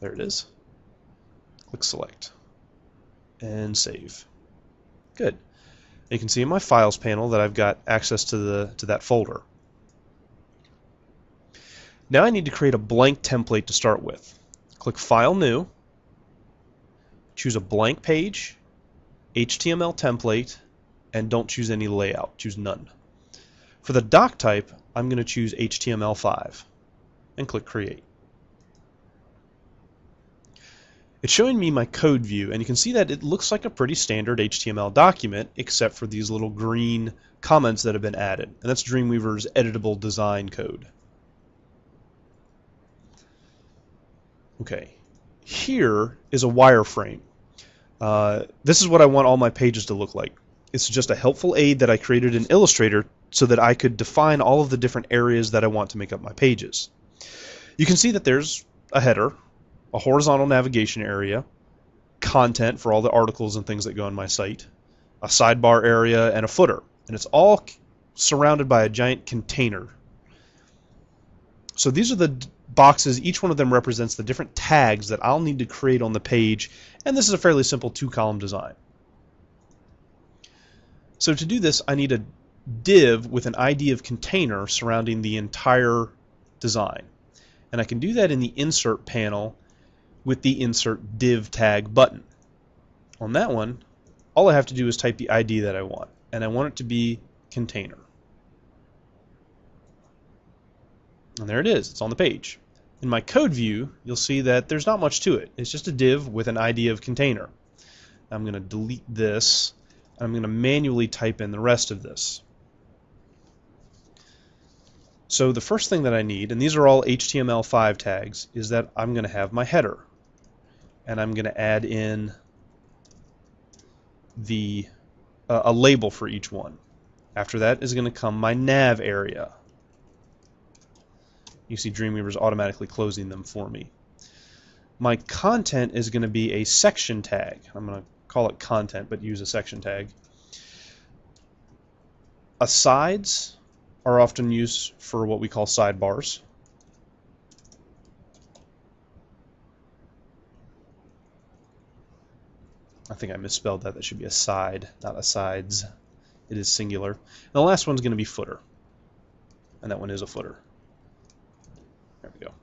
There it is. Click Select and Save. Good. You can see in my Files panel that I've got access to that folder. Now I need to create a blank template to start with. Click File, New, choose a blank page, HTML template, and don't choose any layout. Choose None. For the doc type, I'm going to choose HTML5 and click Create. It's showing me my code view, and you can see that it looks like a pretty standard HTML document, except for these little green comments that have been added. And that's Dreamweaver's editable design code. Okay, here is a wireframe. This is what I want all my pages to look like. It's just a helpful aid that I created in Illustrator so that I could define all of the different areas that I want to make up my pages. You can see that there's a header, a horizontal navigation area, content for all the articles and things that go on my site, a sidebar area, and a footer. And it's all surrounded by a giant container. So these are the boxes. Each one of them represents the different tags that I'll need to create on the page, and this is a fairly simple two-column design. So to do this, I need a div with an ID of container surrounding the entire design. And I can do that in the Insert panel with the Insert Div Tag button. On that one, all I have to do is type the ID that I want, and I want it to be container. And there it is, it's on the page. In my code view, you'll see that there's not much to it. It's just a div with an ID of container. I'm going to delete this, and I'm going to manually type in the rest of this. So the first thing that I need, and these are all HTML5 tags, is that I'm going to have my header. And I'm going to add in a label for each one. After that is going to come my nav area. You see Dreamweaver's automatically closing them for me. My content is going to be a section tag. I'm going to call it content, but use a section tag. Asides are often used for what we call sidebars. I think I misspelled that. That should be aside, not asides. It is singular. And the last one's going to be footer. And that one is a footer. There we go.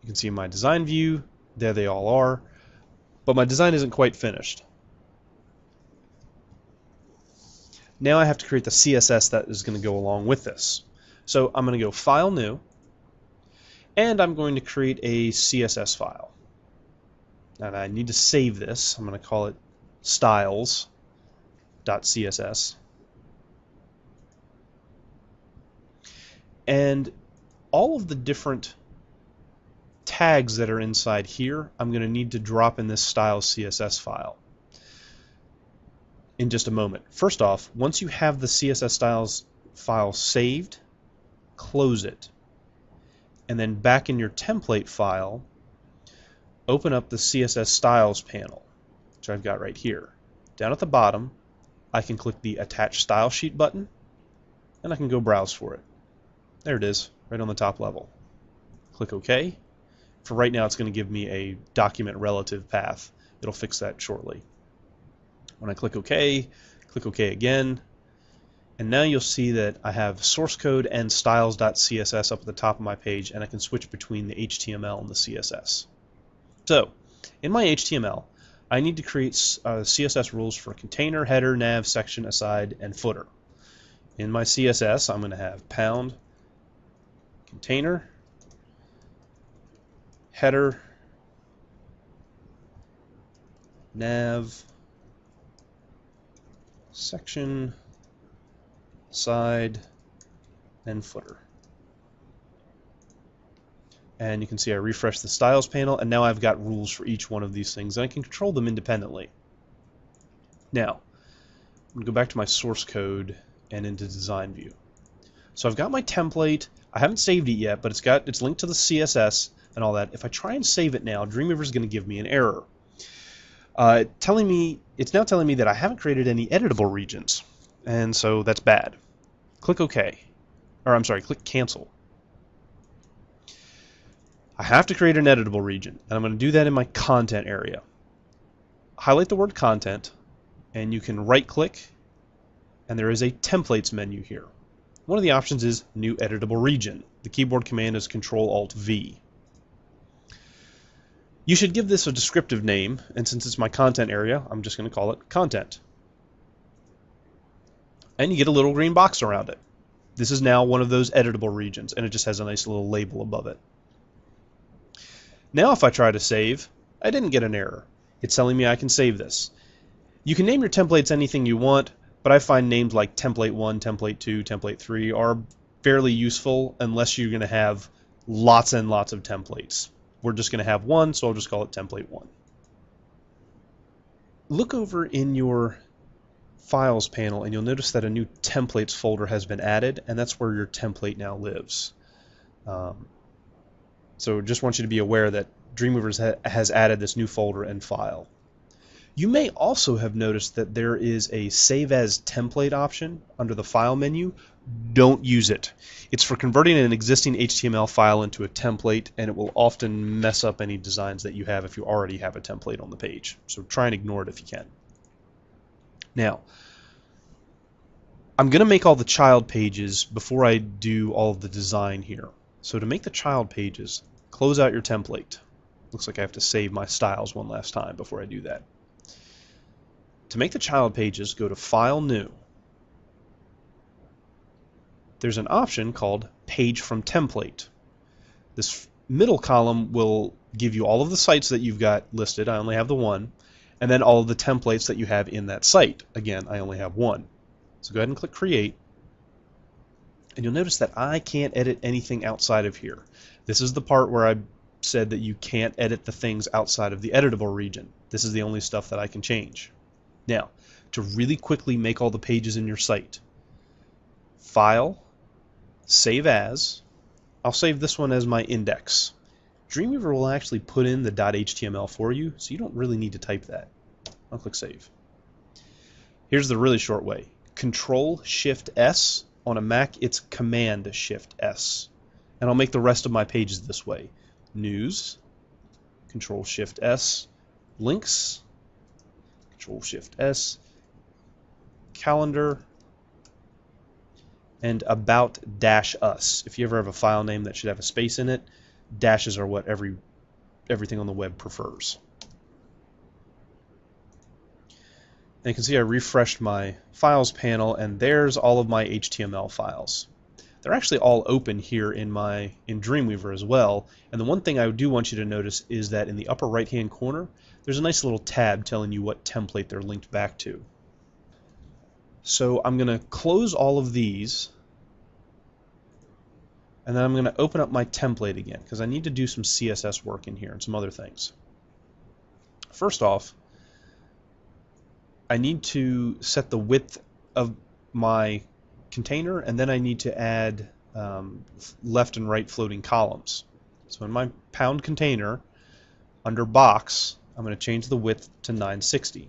You can see my design view. There they all are. But my design isn't quite finished. Now I have to create the CSS that is going to go along with this. So I'm going to go File, New, and I'm going to create a CSS file. And I need to save this. I'm going to call it styles.css. And all of the different tags that are inside here, I'm going to need to drop in this styles CSS file in just a moment. First off, once you have the CSS styles file saved, close it. And then back in your template file, open up the CSS styles panel, which I've got right here. Down at the bottom, I can click the Attach Style Sheet button, and I can go browse for it. There it is, right on the top level. Click OK. For right now, it's going to give me a document relative path. It'll fix that shortly. When I click OK again, and now you'll see that I have source code and styles.css up at the top of my page, and I can switch between the HTML and the CSS. So, in my HTML, I need to create CSS rules for container, header, nav, section, aside, and footer. In my CSS, I'm going to have pound, container, header, nav, section, side, and footer. And you can see I refresh the styles panel, and now I've got rules for each one of these things, and I can control them independently. Now, I'm going to go back to my source code and into design view. So I've got my template. I haven't saved it yet, but it's linked to the CSS and all that. If I try and save it now, Dreamweaver is going to give me an error. It's now telling me that I haven't created any editable regions, and so that's bad. Click OK. Or I'm sorry, click Cancel. I have to create an editable region, and I'm going to do that in my content area. Highlight the word content, and you can right-click, and there is a templates menu here. One of the options is new editable region. The keyboard command is Control-Alt-V. You should give this a descriptive name, and since it's my content area, I'm just going to call it content. And you get a little green box around it. This is now one of those editable regions, and it just has a nice little label above it. Now if I try to save, I didn't get an error. It's telling me I can save this. You can name your templates anything you want, but I find names like Template 1, Template 2, Template 3 are fairly useful unless you're going to have lots and lots of templates. We're just going to have one, so I'll just call it Template 1. Look over in your Files panel and you'll notice that a new Templates folder has been added, and that's where your template now lives. So just want you to be aware that Dreamweaver has added this new folder and file. You may also have noticed that there is a Save As Template option under the File menu. Don't use it. It's for converting an existing HTML file into a template, and it will often mess up any designs that you have if you already have a template on the page. So try and ignore it if you can. Now, I'm going to make all the child pages before I do all of the design here. So to make the child pages, close out your template. Looks like I have to save my styles one last time before I do that. To make the child pages, go to File, New. There's an option called Page from Template. This middle column will give you all of the sites that you've got listed. I only have the one. And then all of the templates that you have in that site. Again, I only have one. So go ahead and click Create. And you'll notice that I can't edit anything outside of here. This is the part where I said that you can't edit the things outside of the editable region. This is the only stuff that I can change. Now, to really quickly make all the pages in your site, File, Save As. I'll save this one as my index. Dreamweaver will actually put in the .html for you, so you don't really need to type that. I'll click Save. Here's the really short way. Control-Shift-S. On a Mac, it's Command-Shift-S. And I'll make the rest of my pages this way. News, Control-Shift-S. Links, Control-Shift-S. Calendar, and About-Us. If you ever have a file name that should have a space in it, dashes are what everything on the web prefers. And you can see I refreshed my Files panel, and there's all of my HTML files. They're actually all open here in Dreamweaver as well. And the one thing I do want you to notice is that in the upper right-hand corner, there's a nice little tab telling you what template they're linked back to. So I'm going to close all of these, and then I'm going to open up my template again because I need to do some CSS work in here and some other things. First off, I need to set the width of my container, and then I need to add left and right floating columns. So in my pound container, under box, I'm going to change the width to 960.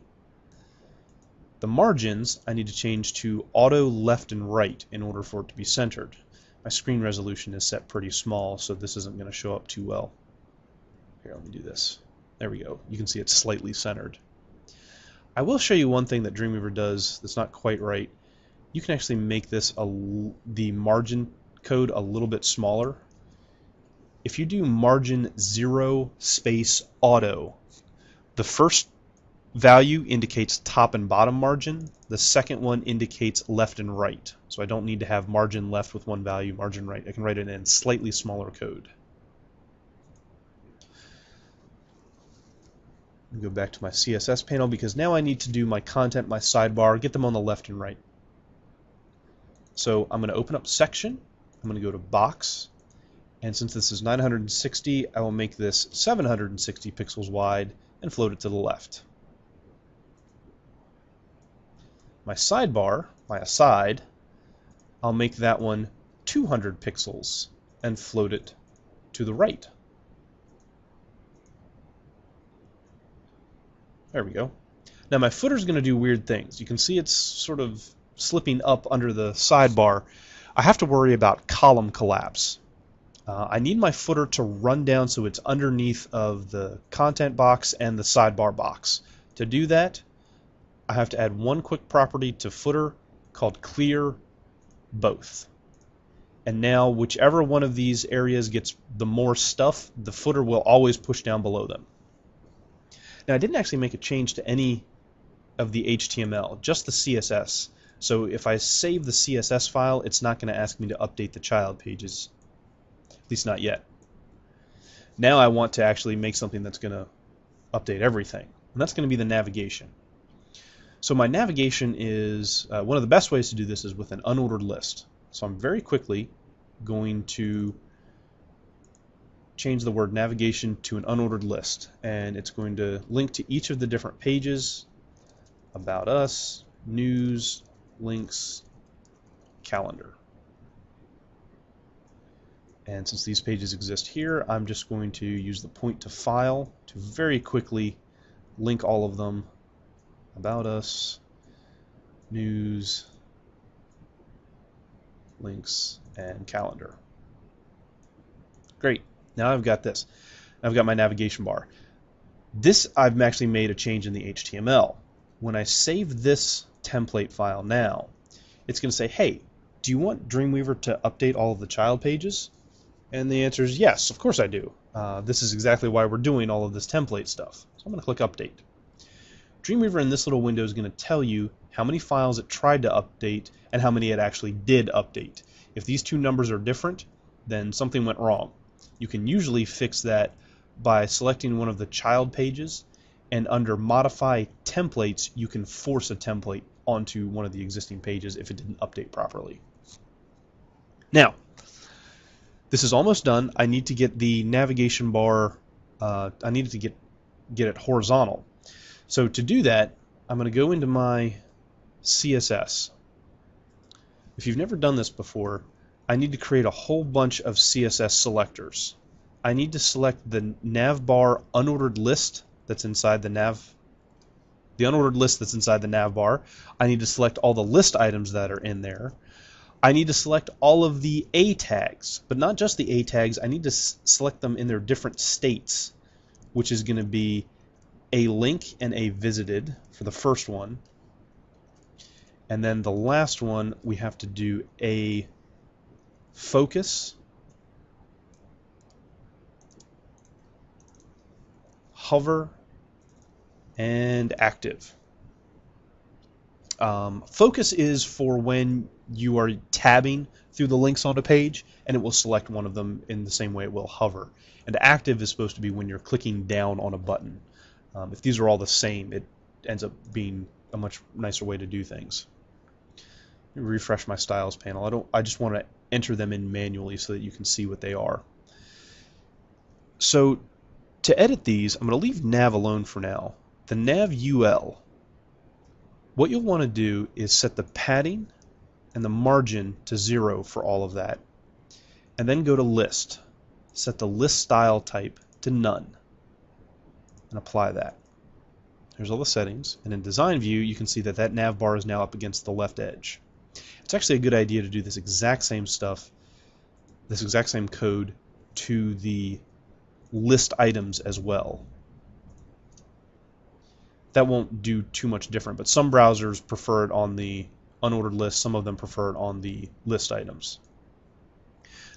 The margins I need to change to auto left and right in order for it to be centered. My screen resolution is set pretty small, so this isn't going to show up too well. Here, let me do this. There we go. You can see it's slightly centered. I will show you one thing that Dreamweaver does that's not quite right. You can actually make this the margin code a little bit smaller. If you do margin 0 space auto, the first value indicates top and bottom margin. The second one indicates left and right. So I don't need to have margin left with one value, margin right. I can write it in slightly smaller code. Go back to my CSS panel because now I need to do my content, my sidebar, get them on the left and right. So I'm going to open up section. I'm going to go to box. And since this is 960, I will make this 760 pixels wide and float it to the left. My sidebar, my aside, I'll make that one 200 pixels and float it to the right. There we go. Now my footer is going to do weird things. You can see it's sort of slipping up under the sidebar. I have to worry about column collapse. I need my footer to run down so it's underneath of the content box and the sidebar box. To do that, I have to add one quick property to footer called clear both. And now whichever one of these areas gets the more stuff, the footer will always push down below them. Now I didn't actually make a change to any of the HTML, just the CSS. So if I save the CSS file, it's not going to ask me to update the child pages. At least not yet. Now I want to actually make something that's going to update everything. And that's going to be the navigation. So my navigation is, one of the best ways to do this is with an unordered list. So I'm very quickly going to change the word navigation to an unordered list. And it's going to link to each of the different pages, about us, news, links, calendar. And since these pages exist here, I'm just going to use the point to file to very quickly link all of them. About us, news, links, and calendar. Great. Now I've got this. I've got my navigation bar. This I've actually made a change in the HTML. When I save this template file now, it's going to say, hey, do you want Dreamweaver to update all of the child pages? And the answer is yes, of course I do. This is exactly why we're doing all of this template stuff. So I'm going to click Update. Dreamweaver in this little window is going to tell you how many files it tried to update and how many it actually did update. If these two numbers are different, then something went wrong. You can usually fix that by selecting one of the child pages, and under Modify Templates, you can force a template onto one of the existing pages if it didn't update properly. Now, this is almost done. I need to get the navigation bar, I needed to get it horizontal. So to do that, I'm going to go into my CSS. If you've never done this before, I need to create a whole bunch of CSS selectors. I need to select the navbar unordered list that's inside the unordered list that's inside the navbar. I need to select all the list items that are in there. I need to select all of the A tags, but not just the A tags. I need to select them in their different states, which is going to be a link and a visited for the first one. And then the last one, we have to do a focus, hover, and active. Focus is for when you are tabbing through the links on a page, and it will select one of them in the same way it will hover. And active is supposed to be when you're clicking down on a button. If these are all the same, it ends up being a much nicer way to do things. Let me refresh my styles panel. I just want to enter them in manually so that you can see what they are. So to edit these, I'm going to leave nav alone for now. The nav UL, what you'll want to do is set the padding and the margin to 0 for all of that. And then go to list. Set the list style type to none. And apply that. There's all the settings. And in design view, you can see that that nav bar is now up against the left edge. It's actually a good idea to do this exact same stuff, this exact same code to the list items as well. That won't do too much different, but some browsers prefer it on the unordered list, some of them prefer it on the list items.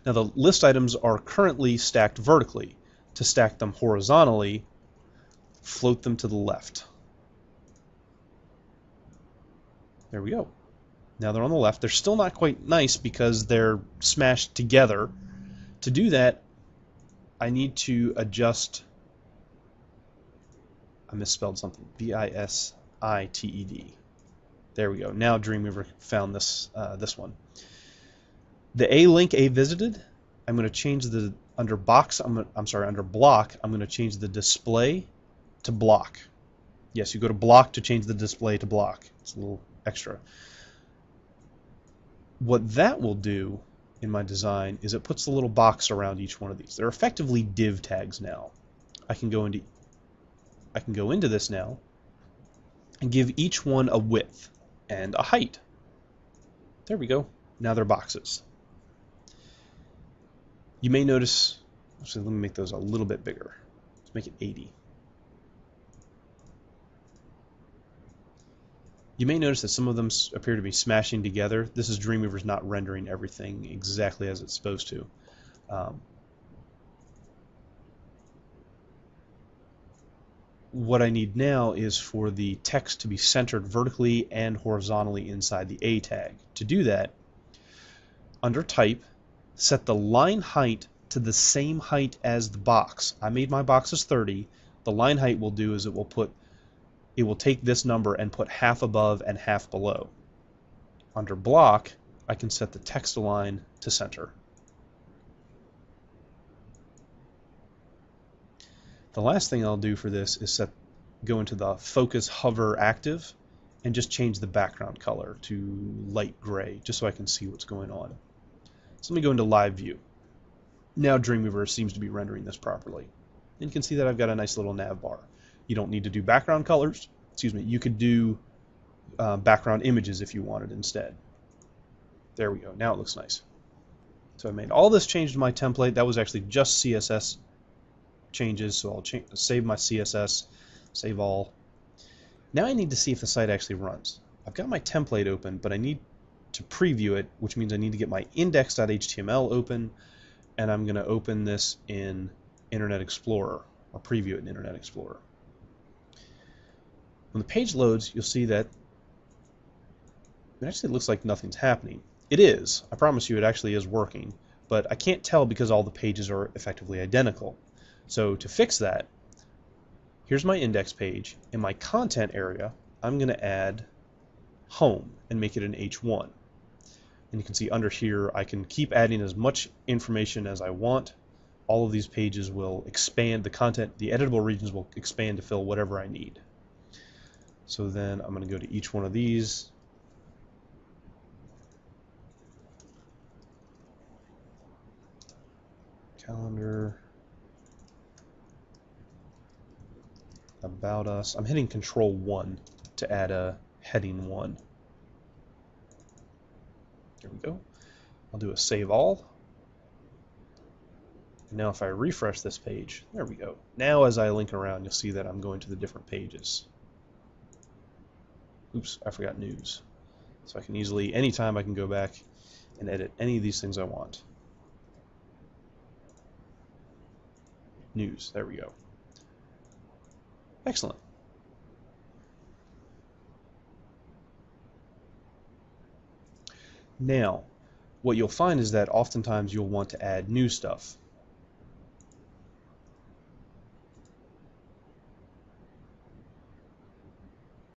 Now the list items are currently stacked vertically. To stack them horizontally, float them to the left. There we go. Now they're on the left. They're still not quite nice because they're smashed together. To do that, I need to adjust, I misspelled something, B-I-S-I-T-E-D. There we go. Now Dreamweaver found this one. The A link, A visited, I'm going to change the, under block, I'm going to change the display to block. Yes, you go to block to change the display to block. It's a little extra. What that will do in my design is it puts a little box around each one of these. They're effectively div tags now. I can go into this now and give each one a width and a height. There we go. Now they're boxes. You may notice, actually let me make those a little bit bigger. Let's make it 80. You may notice that some of them appear to be smashing together. This is Dreamweaver's not rendering everything exactly as it's supposed to. What I need now is for the text to be centered vertically and horizontally inside the A tag. To do that, under Type, set the line height to the same height as the box. I made my box as 30. The line height will do is it will take this number and put half above and half below. Under Block, I can set the text align to center. The last thing I'll do for this is go into the Focus Hover Active and just change the background color to light gray, just so I can see what's going on. So let me go into Live View. Now Dreamweaver seems to be rendering this properly. And you can see that I've got a nice little nav bar. You don't need to do background colors. Excuse me. You could do background images if you wanted instead. There we go. Now it looks nice. So I made all this change to my template. That was actually just CSS changes, so I'll save my CSS, save all. Now I need to see if the site actually runs. I've got my template open, but I need to preview it, which means I need to get my index.html open, and I'm going to open this in Internet Explorer, or preview it in Internet Explorer. When the page loads, you'll see that it actually looks like nothing's happening. It is. I promise you it actually is working, but I can't tell because all the pages are effectively identical. So to fix that, here's my index page. In my content area, I'm going to add home and make it an H1. And you can see under here I can keep adding as much information as I want. All of these pages will expand. The content, the editable regions will expand to fill whatever I need. So then I'm going to go to each one of these. Calendar. About Us. I'm hitting Control 1 to add a heading 1. There we go. I'll do a Save All. And now if I refresh this page, there we go. Now as I link around, you'll see that I'm going to the different pages. Oops, I forgot News. So I can easily, anytime I can go back and edit any of these things I want. News, there we go. Excellent. Now, what you'll find is that oftentimes you'll want to add new stuff.